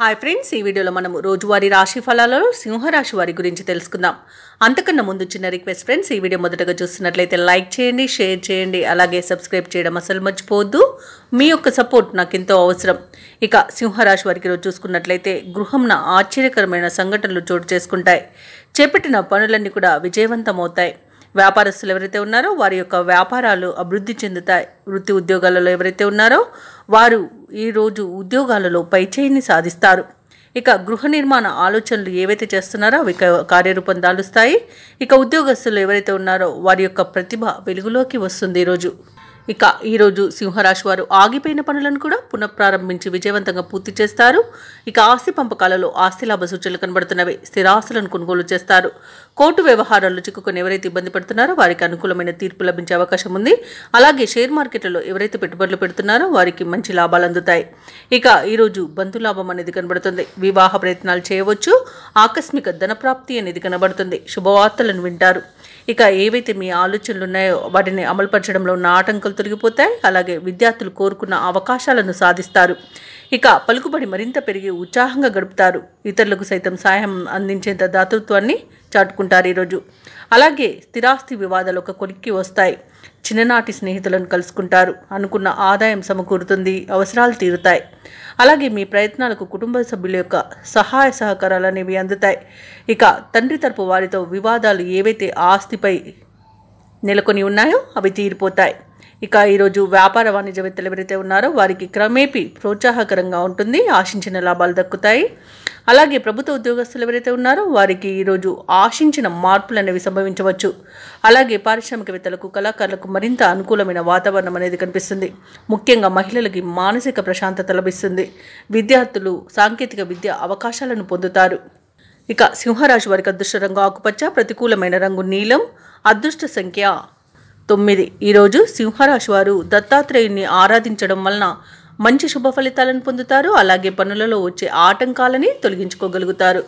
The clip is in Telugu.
హాయ్ ఫ్రెండ్స్, ఈ వీడియోలో మనము రోజువారీ రాశి ఫలాలలో సింహరాశి వారి గురించి తెలుసుకుందాం. అంతకన్నా ముందు చిన్న రిక్వెస్ట్ ఫ్రెండ్స్, ఈ వీడియో మొదటగా చూస్తున్నట్లయితే లైక్ చేయండి, షేర్ చేయండి, అలాగే సబ్స్క్రైబ్ చేయడం అసలు మర్చిపోవద్దు. మీ యొక్క సపోర్ట్ నాకు ఎంతో అవసరం. ఇక సింహరాశి వారికి రోజు చూసుకున్నట్లయితే గృహంన ఆశ్చర్యకరమైన సంఘటనలు చోటు చేసుకుంటాయి. చేపట్టిన పనులన్నీ కూడా విజయవంతమవుతాయి. వ్యాపారస్తులు ఎవరైతే ఉన్నారో వారి యొక్క వ్యాపారాలు అభివృద్ధి చెందుతాయి. వృత్తి ఉద్యోగాలలో ఎవరైతే ఉన్నారో వారు ఈరోజు ఉద్యోగాలలో పైచేయిని సాధిస్తారు. ఇక గృహ నిర్మాణ ఆలోచనలు ఏవైతే చేస్తున్నారో అవి కార్యరూపం దాలుస్తాయి. ఇక ఉద్యోగస్తులు ఎవరైతే ఉన్నారో వారి యొక్క ప్రతిభ వెలుగులోకి వస్తుంది ఈరోజు. ఇక ఈరోజు సింహరాశి వారు ఆగిపోయిన పనులను కూడా పునఃప్రారంభించి విజయవంతంగా పూర్తి చేస్తారు. ఇక ఆస్తి పంపకాలలో ఆస్తి లాభ సూచనలు కనబడుతున్నవి. స్థిరాస్తులను కొనుగోలు చేస్తారు. కోర్టు వ్యవహారాల్లో చిక్కుకొని ఎవరైతే ఇబ్బంది పడుతున్నారో వారికి అనుకూలమైన తీర్పు లభించే అవకాశం ఉంది. అలాగే షేర్ మార్కెట్లలో ఎవరైతే పెట్టుబడులు పెడుతున్నారో వారికి మంచి లాభాలు అందుతాయి. ఇక ఈరోజు బంధులాభం అనేది కనబడుతుంది. వివాహ ప్రయత్నాలు చేయవచ్చు. ఆకస్మిక ధనప్రాప్తి అనేది కనబడుతుంది. శుభవార్తలను వింటారు. ఇక ఏవైతే మీ ఆలోచనలు ఉన్నాయో వాటిని అమలుపరచడంలో ఉన్న ఆటంకాలు తొలగిపోతాయి. అలాగే విద్యార్థులు కోరుకున్న అవకాశాలను సాధిస్తారు. ఇక పలుకుబడి మరింత పెరిగి ఉత్సాహంగా గడుపుతారు. ఇతరులకు సైతం సాయం అందించేంత దాతృత్వాన్ని చాటుకుంటారు ఈరోజు. అలాగే స్థిరాస్తి వివాదాలు ఒక కొలిక్కి వస్తాయి. చిన్ననాటి స్నేహితులను కలుసుకుంటారు. అనుకున్న ఆదాయం సమకూరుతుంది. అవసరాలు తీరుతాయి. అలాగే మీ ప్రయత్నాలకు కుటుంబ సభ్యుల యొక్క సహాయ సహకారాలు అనేవి అందుతాయి. ఇక తండ్రి తరపు వారితో వివాదాలు ఏవైతే ఆస్తిపై నెలకొని ఉన్నాయో అవి తీరిపోతాయి. ఇక ఈరోజు వ్యాపార వాణిజ్యవేత్తలు ఎవరైతే ఉన్నారో వారికి క్రమేపీ ప్రోత్సాహకరంగా ఉంటుంది. ఆశించిన లాభాలు దక్కుతాయి. అలాగే ప్రభుత్వ ఉద్యోగస్తులు ఎవరైతే ఉన్నారో వారికి ఈరోజు ఆశించిన మార్పులు అనేవి సంభవించవచ్చు. అలాగే పారిశ్రామికవేత్తలకు కళాకారులకు మరింత అనుకూలమైన వాతావరణం అనేది కనిపిస్తుంది. ముఖ్యంగా మహిళలకి మానసిక ప్రశాంతత లభిస్తుంది. విద్యార్థులు సాంకేతిక విద్య అవకాశాలను పొందుతారు. ఇక సింహరాశి వారికి అదృష్ట రంగు ఆకుపచ్చ, ప్రతికూలమైన రంగు నీలం, అదృష్ట సంఖ్య 9. ఈరోజు సింహరాశి వారు దత్తాత్రేయుని ఆరాధించడం వలన మంచి శుభ ఫలితాలను పొందుతారు. అలాగే పనులలో వచ్చే ఆటంకాలని తొలగించుకోగలుగుతారు.